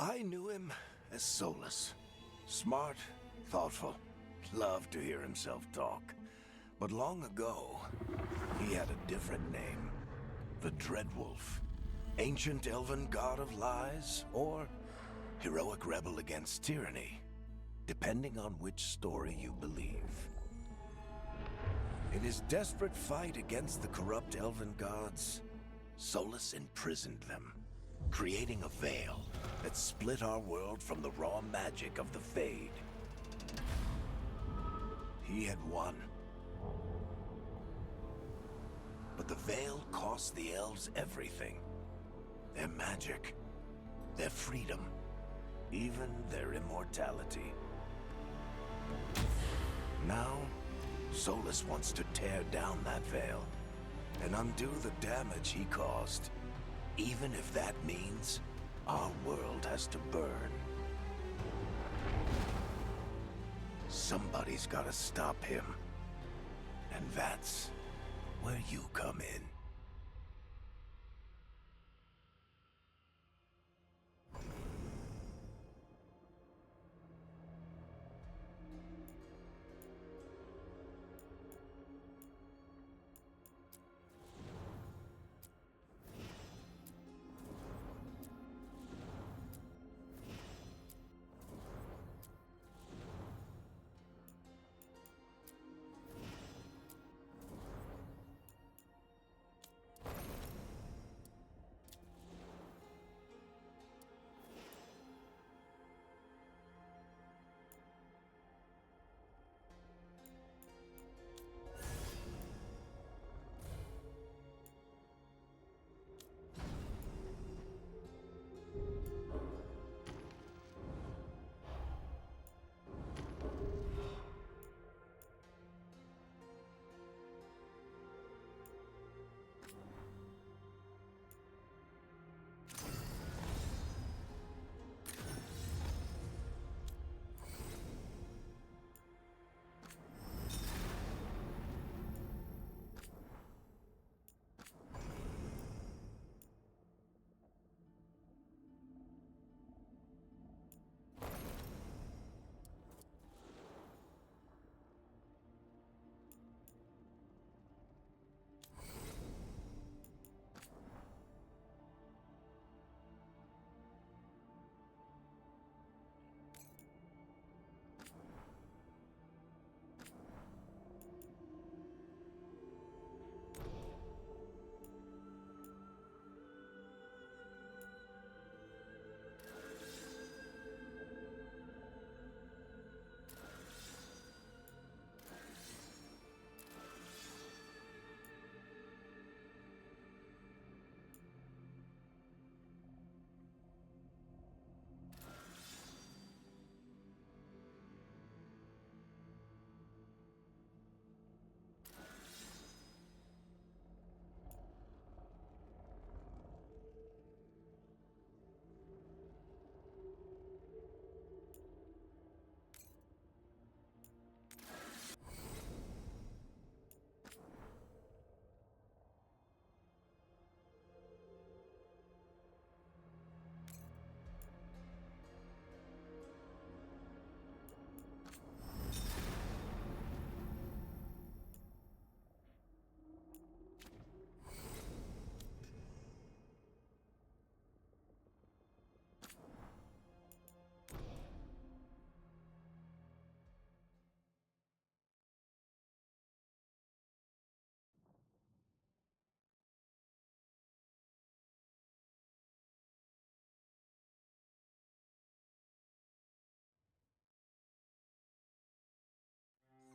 I knew him as Solus. Smart, thoughtful, loved to hear himself talk. But long ago, he had a different name. The Dreadwolf. Ancient elven god of lies, or heroic rebel against tyranny, depending on which story you believe. In his desperate fight against the corrupt elven gods, Solus imprisoned them, creating a veil that split our world from the raw magic of the Fade. He had won. But the veil cost the elves everything. Their magic, their freedom, even their immortality. Now, Solus wants to tear down that veil and undo the damage he caused, even if that means our world has to burn. Somebody's gotta stop him. And that's where you come in.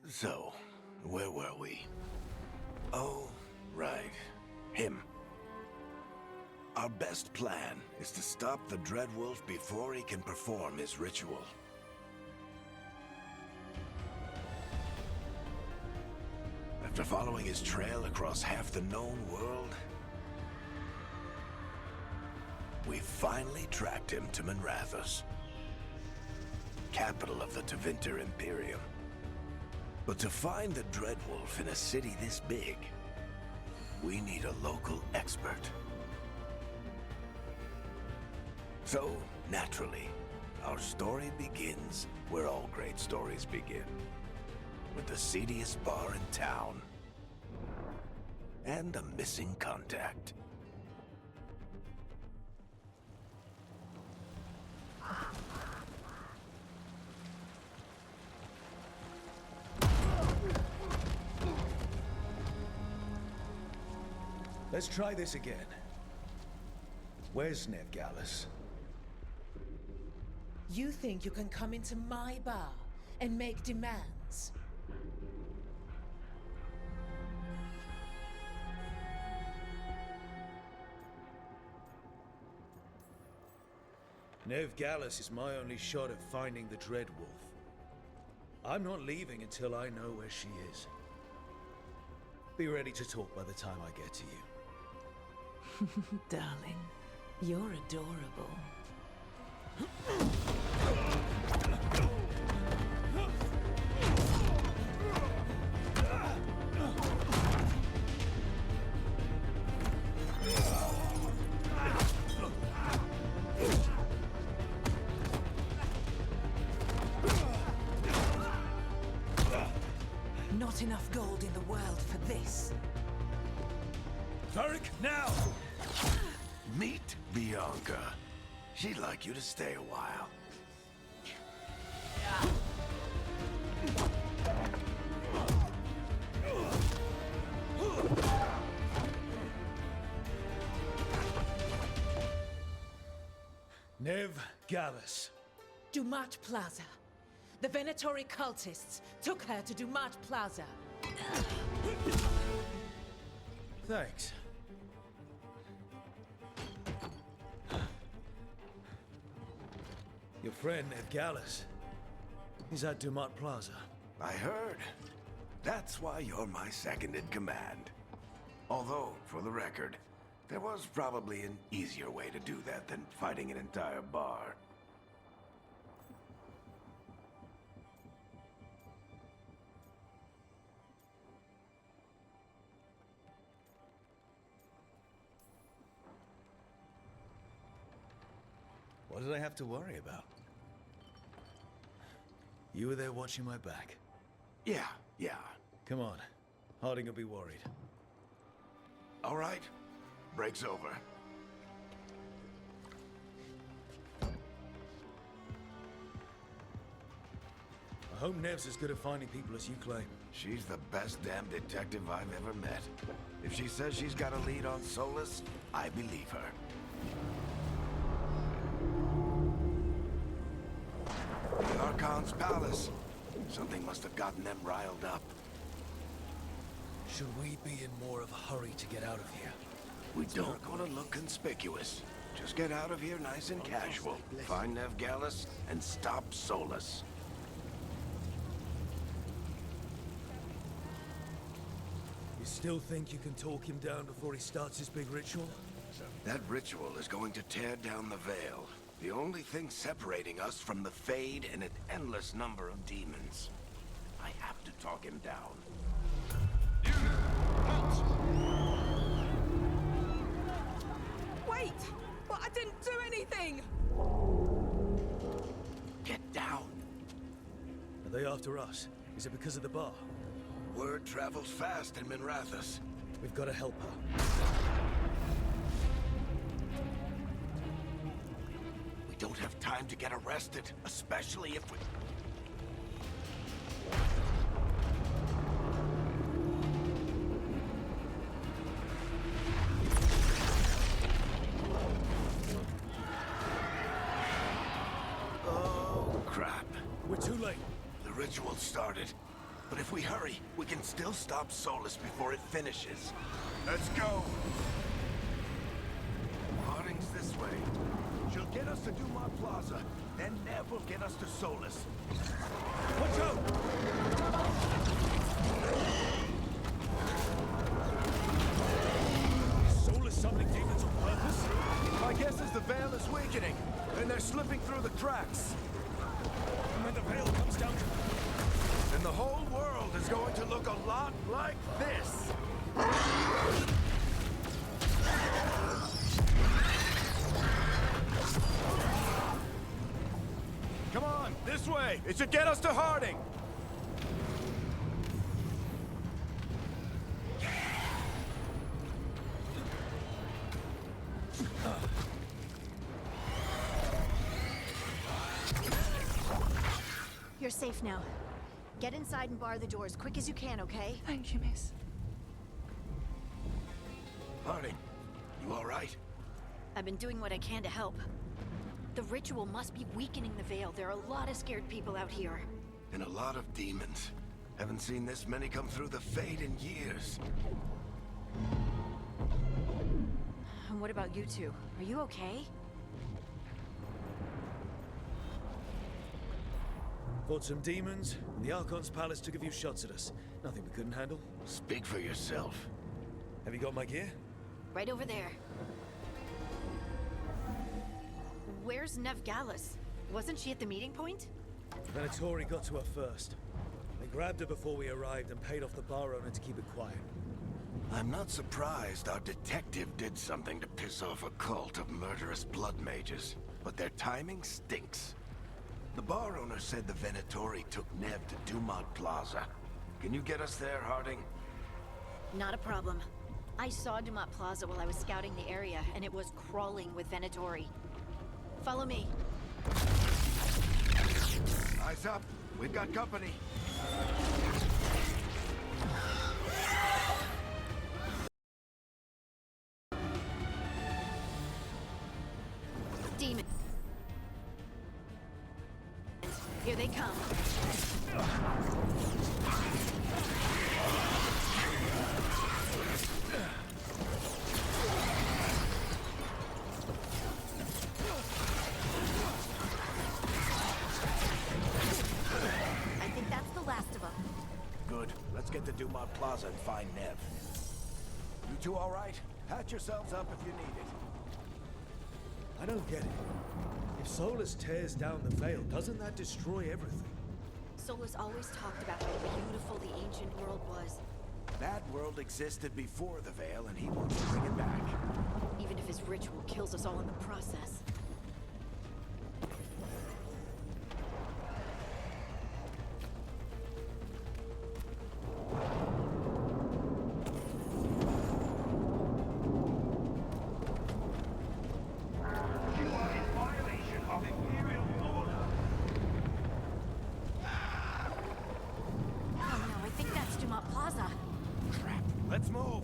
So, where were we? Oh, right. Him. Our best plan is to stop the Dreadwolf before he can perform his ritual. After following his trail across half the known world, we finally tracked him to Minrathous, capital of the Tevinter Imperium. But to find the Dreadwolf in a city this big, we need a local expert. So, Naturally, our story begins where all great stories begin. With the seediest bar in town. And a missing contact. Let's try this again. Where's Ned Gallus? You think you can come into my bar and make demands? Nev Gallus is my only shot at finding the Dread Wolf. I'm not leaving until I know where she is. Be ready to talk by the time I get to you. Darling, you're adorable. Not enough gold in the world for this. Varric, now! Meet Bianca. She'd like you to stay a while. Nev Gallus. Dumat Plaza. The Venatori cultists took her to Dumat Plaza. Thanks. Your friend Ned Gallus. He's at Dumat Plaza. I heard. That's why you're my second in command. Although, for the record, there was probably an easier way to do that than fighting an entire bar. What did I have to worry about? You were there watching my back. Yeah. Come on. Harding will be worried. All right. Break's over. I hope Nev's as good at finding people as you claim. She's the best damn detective I've ever met. If she says she's got a lead on Solus, I believe her. The Archon's palace. Something must have gotten them riled up. Should we be in more of a hurry to get out of here? We don't want to look conspicuous. Just get out of here nice and casual. Find Nev Gallus and stop Solus. You still think you can talk him down before he starts his big ritual? That ritual is going to tear down the veil. The only thing separating us from the Fade and an endless number of demons. I have to talk him down. Wait! But I didn't do anything! Get down. Are they after us? Is it because of the bar? Word travels fast in Minrathous. We've got to help her. We don't have time to get arrested, especially if we... Oh, crap. We're too late. The ritual started. But if we hurry, we can still stop Solus before it finishes. Let's go! Harding's this way. She'll get us to Dumas Plaza. Then Nev will get us to Solus. Watch out! Is Solus summoning demons on purpose? My guess is the veil is weakening, and they're slipping through the cracks. And when the veil comes down, And the whole world is going to look a lot like this. way! It should get us to Harding! You're safe now. Get inside and bar the doors quick as you can, okay? Thank you, miss. Harding, you all right? I've been doing what I can to help. The ritual must be weakening the Veil. There are a lot of scared people out here. And a lot of demons. Haven't seen this many come through the Fade in years. And what about you two? Are you okay? Fought some demons, and the Archon's palace took a few shots at us. Nothing we couldn't handle. Speak for yourself. Have you got my gear? Right over there. Where's Nev Gallus? Wasn't she at the meeting point? Venatori got to her first. They grabbed her before we arrived and paid off the bar owner to keep it quiet. I'm not surprised our detective did something to piss off a cult of murderous blood mages, but their timing stinks. The bar owner said the Venatori took Nev to Dumont Plaza. Can you get us there, Harding? Not a problem. I saw Dumont Plaza while I was scouting the area, and it was crawling with Venatori. Follow me. Eyes up. We've got company. Demon. Here they come. I think that's the last of them. Good. Let's get to Dumont Plaza and find Nev. You two all right? Patch yourselves up if you need it. I don't get it. If Solus tears down the Veil, doesn't that destroy everything? Solus always talked about how beautiful the ancient world was. That world existed before the Veil, and he wants to bring it back. Even if his ritual kills us all in the process. Oh no, I think that's Dumont Plaza. Crap. Let's move.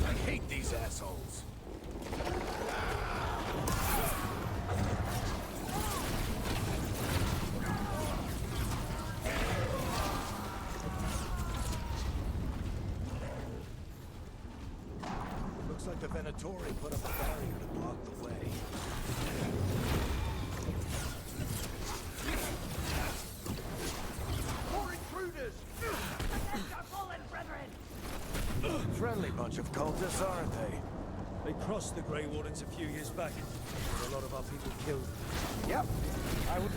I hate these assholes. Looks like the Venatori put up a barrier to block the way. More intruders! Friendly bunch of cultists, aren't they? They crossed the Grey Wardens a few years back. There were a lot of our people killed. Yep. I would...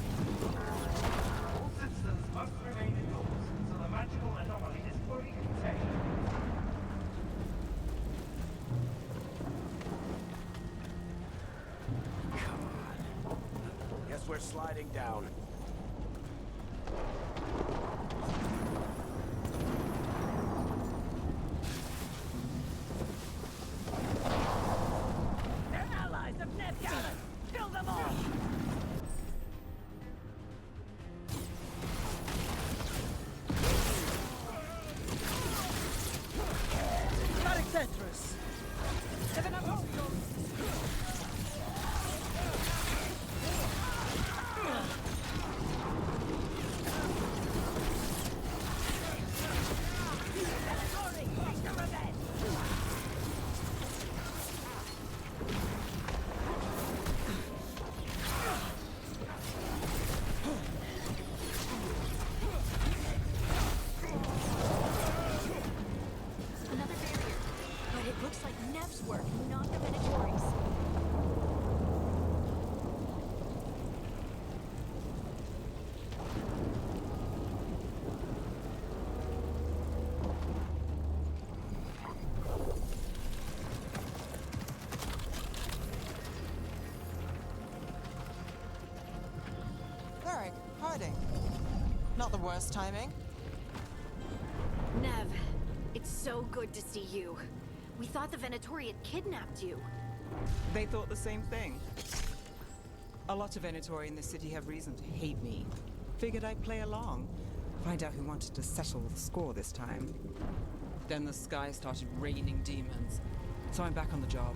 All systems must remain indoors until the magical anomaly is fully contained. Come on. Guess we're sliding down. They're allies of Nev Gallus! Kill them all! Alexandros! Another barrier. But it looks like Nev's work, not the Venatori's. the worst timing. Nev, it's so good to see you. We thought the Venatori had kidnapped you. They thought the same thing. A lot of Venatori in this city have reason to hate me. Figured I'd play along. Find out who wanted to settle the score this time. Then the sky started raining demons. So I'm back on the job.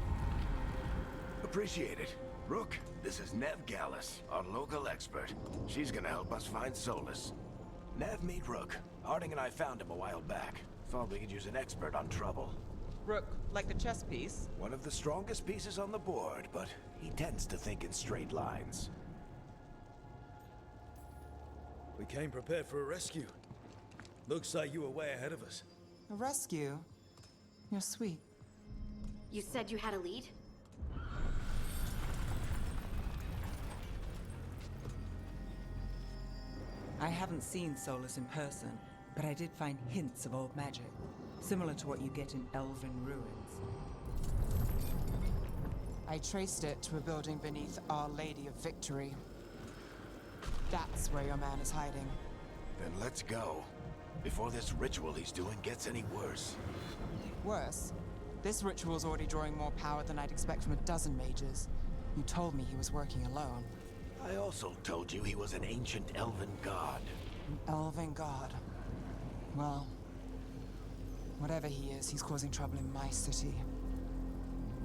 Appreciate it. Rook, this is Nev Gallus, our local expert. She's gonna help us find Solus. Nev, meet Rook. Harding and I found him a while back. Thought we could use an expert on trouble. Rook, like the chess piece? One of the strongest pieces on the board, but he tends to think in straight lines. We came prepared for a rescue. Looks like you were way ahead of us. A rescue? You're sweet. You said you had a lead? I haven't seen Solus in person, but I did find hints of old magic, similar to what you get in elven ruins. I traced it to a building beneath Our Lady of Victory. That's where your man is hiding. Then let's go. Before this ritual he's doing gets any worse. Worse, this ritual's already drawing more power than I'd expect from a dozen mages. You told me he was working alone. I also told you he was an ancient elven god. An elven god. Well, whatever he is, he's causing trouble in my city.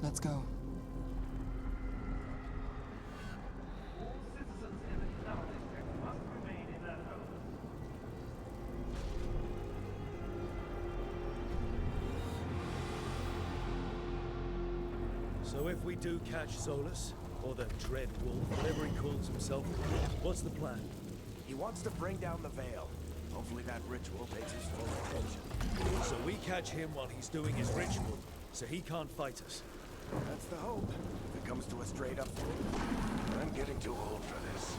Let's go. All citizens in the Canal District must remain in their homes. So if we do catch Solus, or the Dread Wolf, whatever he calls himself, what's the plan? He wants to bring down the veil. Hopefully that ritual takes his full attention. So we catch him while he's doing his ritual, so he can't fight us. That's the hope. If it comes to a straight up fight. I'm getting too old for this.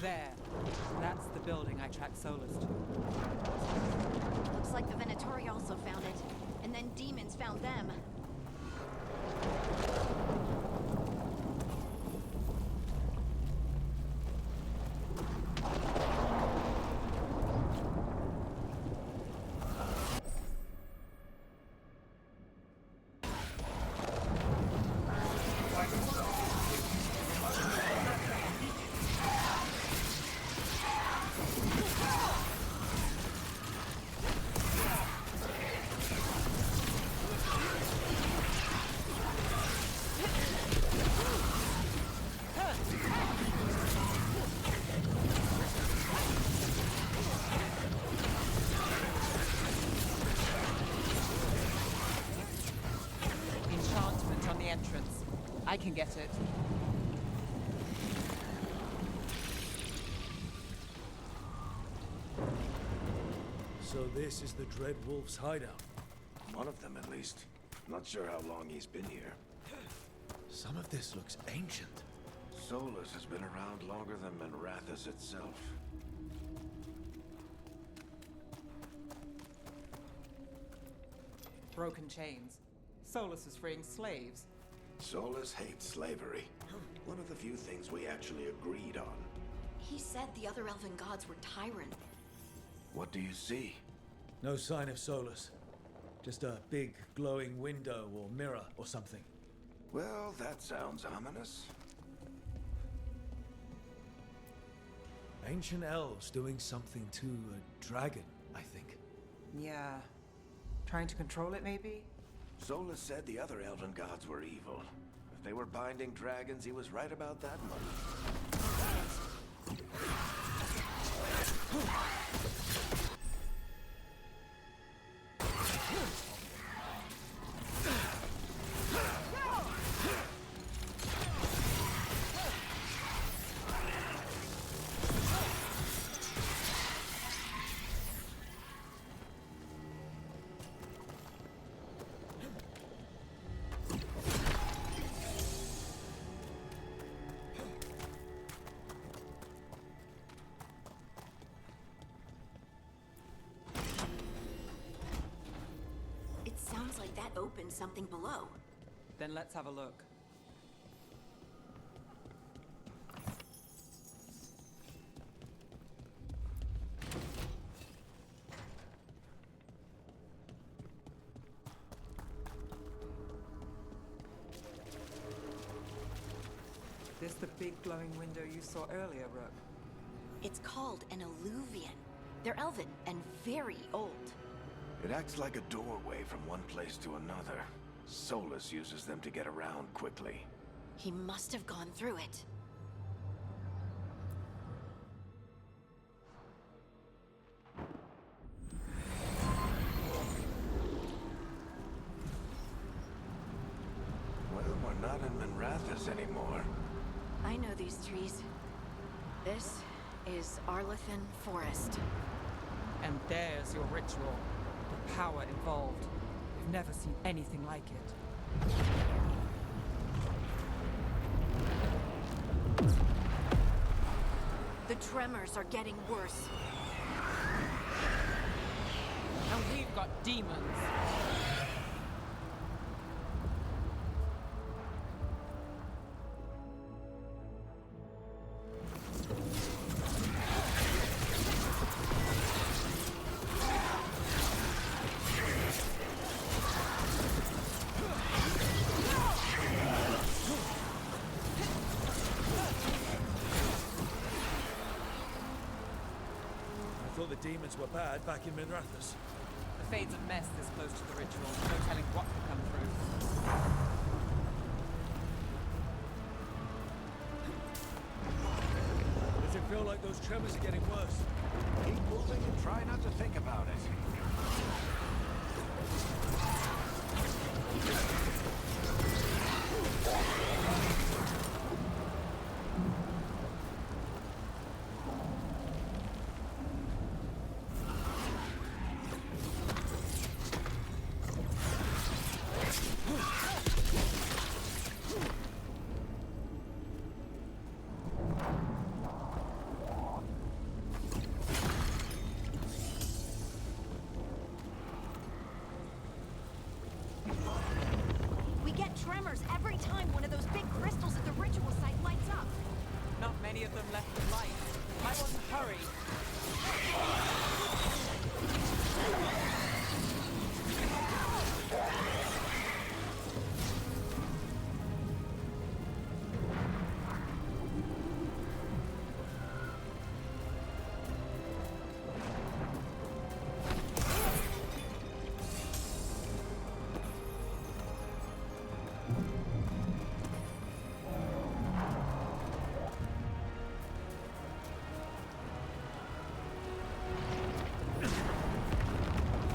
There. That's the building I tracked Solus to. Looks like the Venatori also found it. And then demons found them. Enchantment on the entrance. I can get it. So this is the Dread Wolf's hideout. One of them, at least. Not sure how long he's been here. Some of this looks ancient. Solus has been around longer than Manrathus itself. Broken chains. Solus is freeing slaves. Solus hates slavery. One of the few things we actually agreed on. He said the other elven gods were tyrants. What do you see? No sign of Solus. Just a big glowing window or mirror or something. Well, that sounds ominous. Ancient elves doing something to a dragon, I think. Yeah. Trying to control it, maybe? Solus said the other elven gods were evil. If they were binding dragons, he was right about that much. It sounds like that opened something below. Then let's have a look. the big glowing window you saw earlier, Rook? It's called an alluvian. They're elven and very old. It acts like a doorway from one place to another. Solus uses them to get around quickly. He must have gone through it. Well, we're not in Minrathous anymore. I know these trees. This is Arlathan Forest. And there's your ritual. The power involved. We've never seen anything like it. The tremors are getting worse. And we've got demons. I thought the demons were bad back in Minrathous. The Fade's a mess this close to the ritual. No telling what could come through. Does it feel like those tremors are getting worse? Keep moving and try not to think about it. We get tremors every time one of those big crystals at the ritual site lights up. Not many of them left with light. Might want to hurry.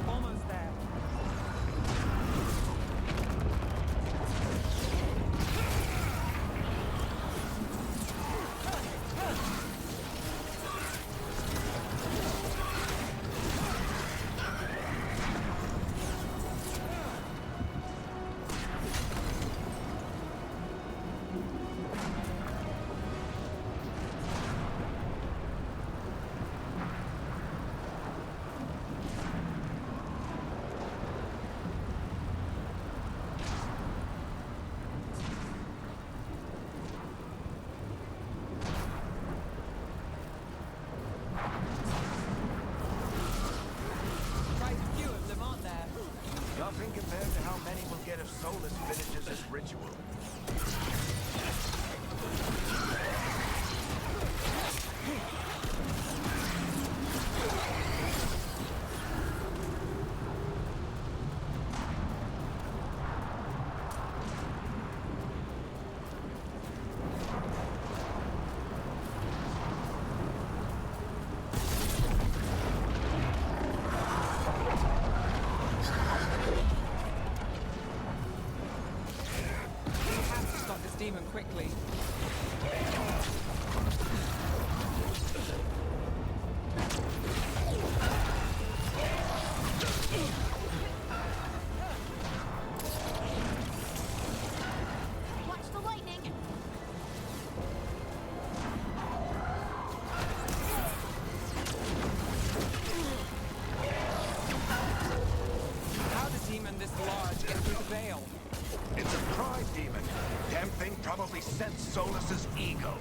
Almost there. Quite a few of them, aren't there? Nothing compared to how many we'll get if Solus finishes his ritual. We have to stop this demon quickly. Watch the lightning! How does demon this large get through the veil? It's a pride demon. Damn thing probably sensed Solus's ego.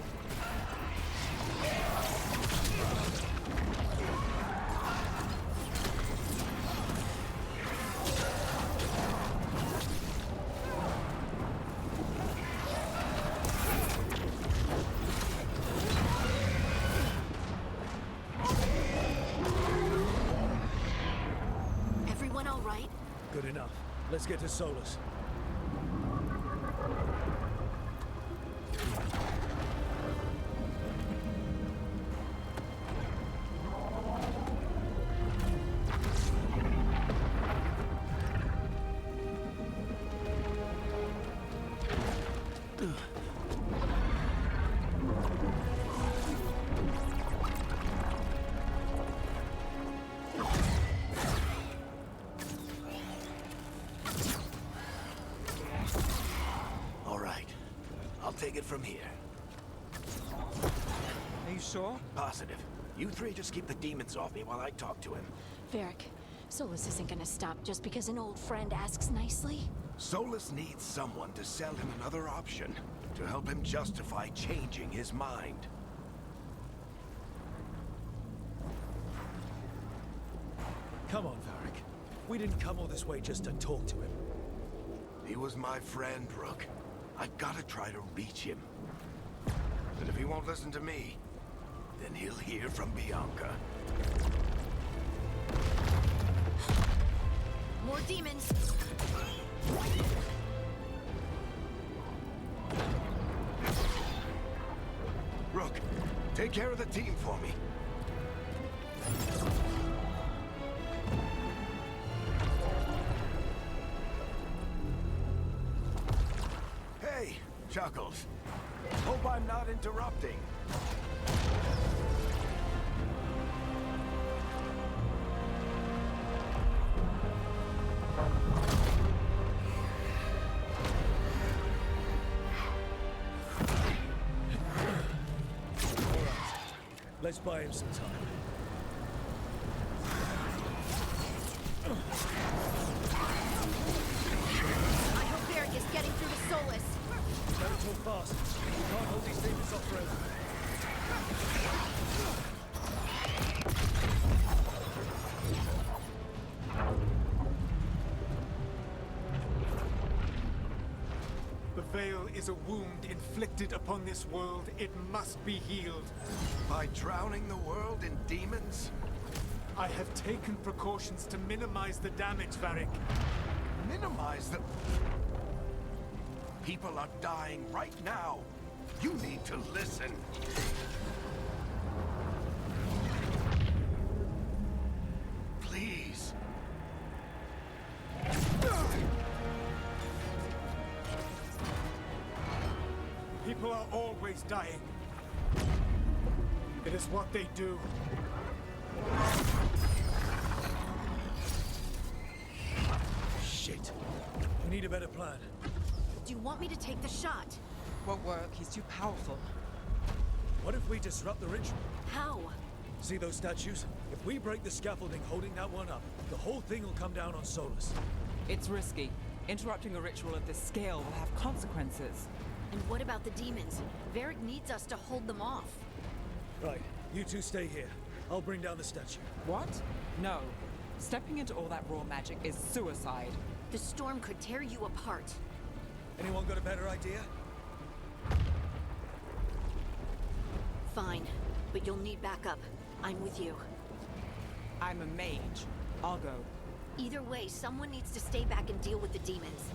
Good enough. Let's get to Solus. All right. I'll take it from here. Are you sure? Positive. You three just keep the demons off me while I talk to him. Varric, Solus isn't gonna stop just because an old friend asks nicely. Solus needs someone to sell him another option, to help him justify changing his mind. Come on, Varric. We didn't come all this way just to talk to him. He was my friend, Rook. I gotta try to reach him. And if he won't listen to me, then he'll hear from Bianca. More demons! Rook, take care of the team for me. Hey, Chuckles. Hope I'm not interrupting. Let's buy him some time. I hope Varric is getting through to Solus. Better talk fast. We can't hold these demons off forever. The Veil is a wound inflicted upon this world. It must be healed. By drowning the world in demons? I have taken precautions to minimize the damage, Varric. Minimize the... People are dying right now. You need to listen. Please. People are always dying. It is what they do. Shit. We need a better plan. Do you want me to take the shot? Won't work. He's too powerful. What if we disrupt the ritual? How? See those statues? If we break the scaffolding holding that one up, the whole thing will come down on Solus. It's risky. Interrupting a ritual of this scale will have consequences. And what about the demons? Varric needs us to hold them off. Right, you two stay here. I'll bring down the statue. What? No. Stepping into all that raw magic is suicide. The storm could tear you apart. Anyone got a better idea? Fine, but you'll need backup. I'm with you. I'm a mage. I'll go. Either way, someone needs to stay back and deal with the demons.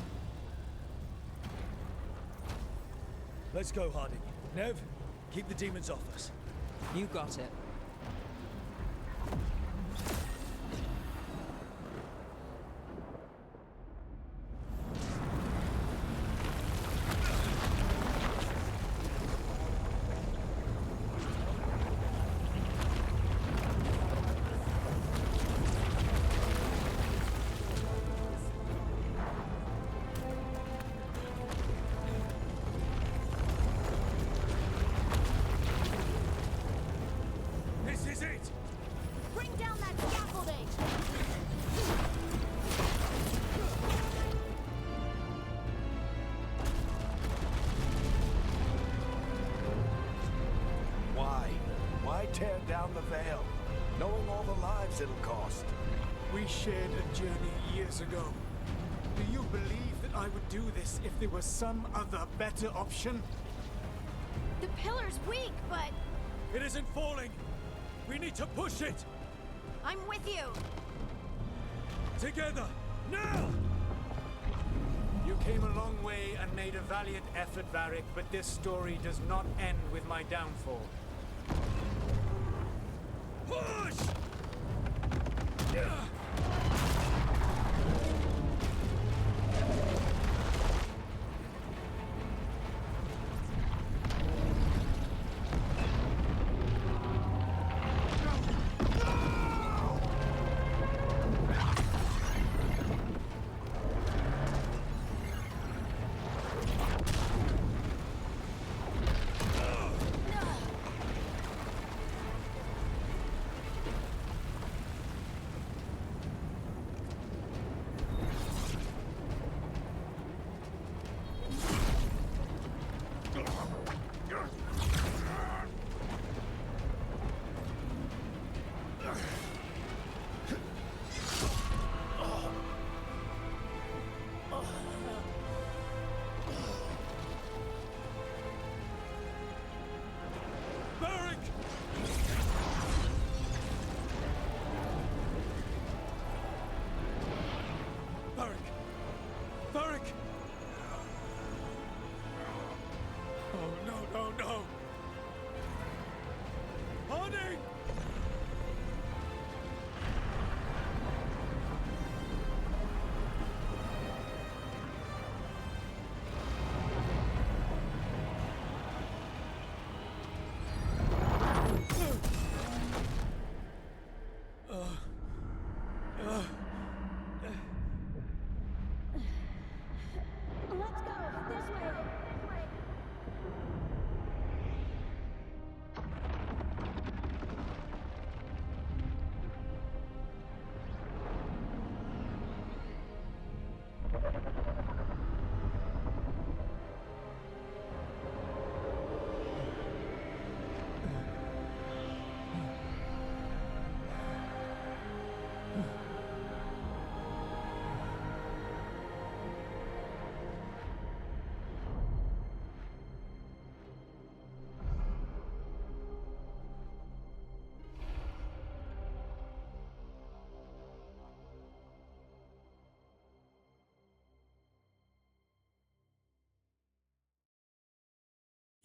Let's go, Harding. Nev, keep the demons off us. You got it. This is it! Bring down that scaffolding! Why? Why tear down the Veil? Knowing all the lives it'll cost. We shared a journey years ago. Do you believe that I would do this if there was some other better option? The pillar's weak, but It isn't falling! We need to push it! I'm with you. Together! Now! You came a long way and made a valiant effort, Varric, but this story does not end with my downfall. Push!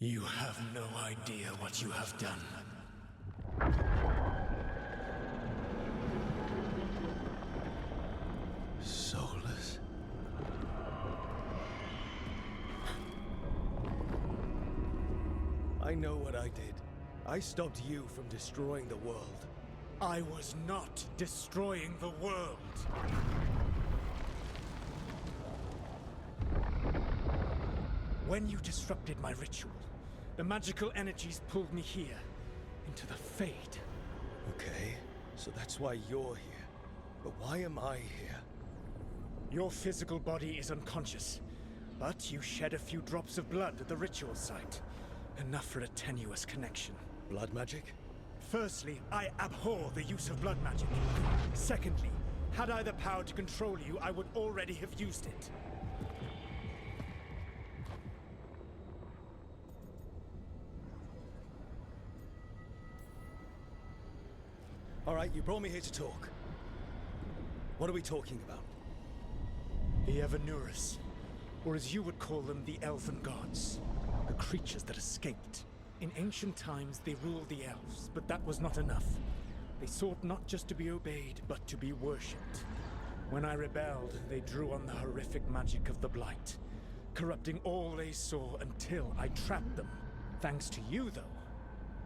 You have no idea what you have done. Soulless? I know what I did. I stopped you from destroying the world. I was not destroying the world. When you disrupted my ritual, the magical energies pulled me here, into the Fade. Okay, so that's why you're here. But why am I here? Your physical body is unconscious, but you shed a few drops of blood at the ritual site. Enough for a tenuous connection. Blood magic? Firstly, I abhor the use of blood magic. Secondly, had I the power to control you, I would already have used it. All right, you brought me here to talk. What are we talking about? The Evanurus, or as you would call them, the Elven Gods. The creatures that escaped. In ancient times, they ruled the elves, but that was not enough. They sought not just to be obeyed, but to be worshipped. When I rebelled, they drew on the horrific magic of the Blight, corrupting all they saw until I trapped them. Thanks to you, though,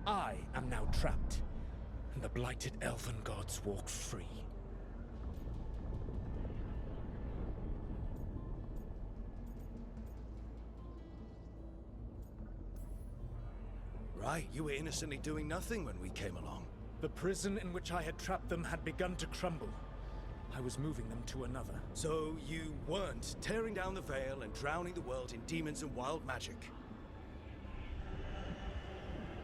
I am now trapped, and the blighted Elven Gods walk free. Right, you were innocently doing nothing when we came along. The prison in which I had trapped them had begun to crumble. I was moving them to another. So you weren't tearing down the veil and drowning the world in demons and wild magic?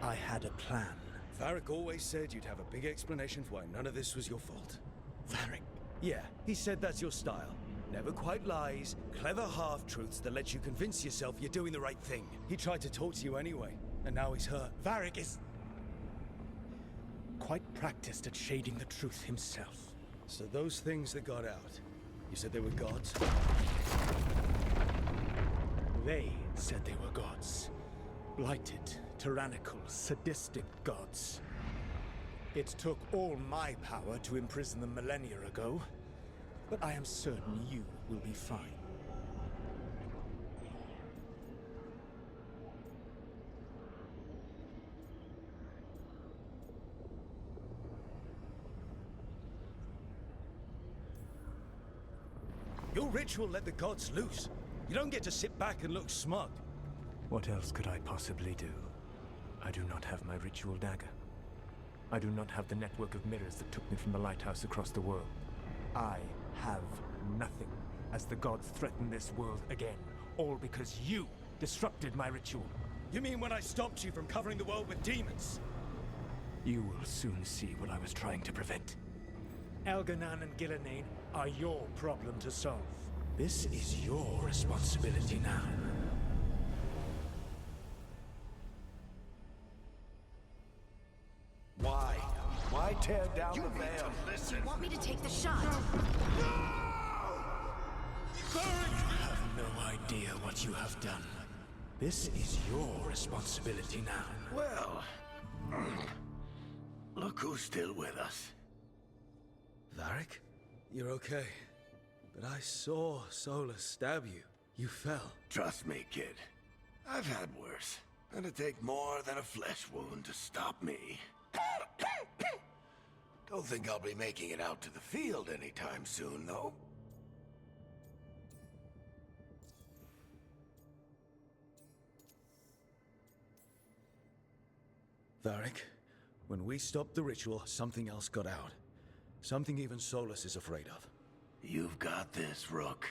I had a plan. Varric always said you'd have a big explanation for why none of this was your fault. Varric. Yeah, he said that's your style. Never quite lies, clever half-truths that let you convince yourself you're doing the right thing. He tried to talk to you anyway, and now he's hurt. Varric is quite practiced at shading the truth himself. So those things that got out, You said they were gods? They said they were gods. Blighted, tyrannical, sadistic gods. It took all my power to imprison them millennia ago, but I am certain you will be fine. Your ritual let the gods loose. You don't get to sit back and look smug. What else could I possibly do? I do not have my ritual dagger. I do not have the network of mirrors that took me from the lighthouse across the world. I have nothing as the gods threaten this world again, all because you disrupted my ritual. You mean when I stopped you from covering the world with demons? You will soon see what I was trying to prevent. Elganan and Gillenane are your problem to solve. This is your responsibility now. Why? Why tear down the veil? Do you want me to take the shot? You have no idea what you have done. This is your responsibility now. Well, look who's still with us. Varric? You're okay. But I saw Solus stab you. You fell. Trust me, kid. I've had worse. It'd take more than a flesh wound to stop me. Don't think I'll be making it out to the field anytime soon, though. Varric, when we stopped the ritual, something else got out. Something even Solus is afraid of. You've got this, Rook.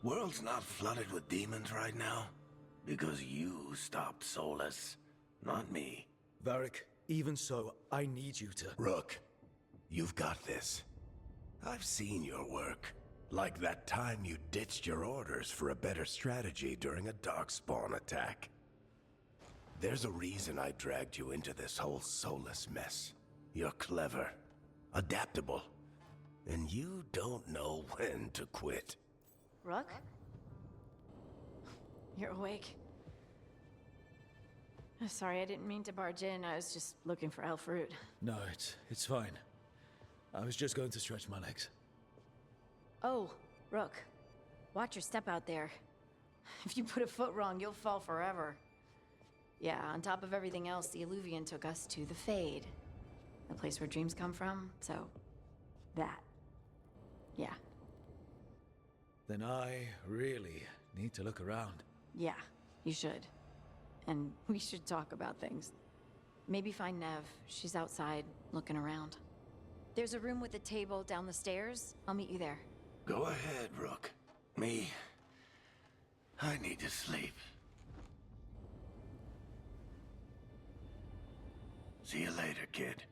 World's not flooded with demons right now. Because you stopped Solus, not me. Varric, even so, I need you to... Rook, you've got this. I've seen your work. Like that time you ditched your orders for a better strategy during a darkspawn attack. There's a reason I dragged you into this whole Solus mess. You're clever, adaptable, and you don't know when to quit. Rook? You're awake. Sorry, I didn't mean to barge in. I was just looking for elf fruit. No, it's fine. I was just going to stretch my legs. Oh, Rook. Watch your step out there. If you put a foot wrong, you'll fall forever. Yeah, on top of everything else, the Illuvian took us to the Fade. The place where dreams come from, so... that. Yeah. Then I really need to look around. Yeah, you should. And we should talk about things. Maybe find Nev. She's outside, looking around. There's a room with a table down the stairs. I'll meet you there. Go ahead, Rook. Me, I need to sleep. See you later, kid.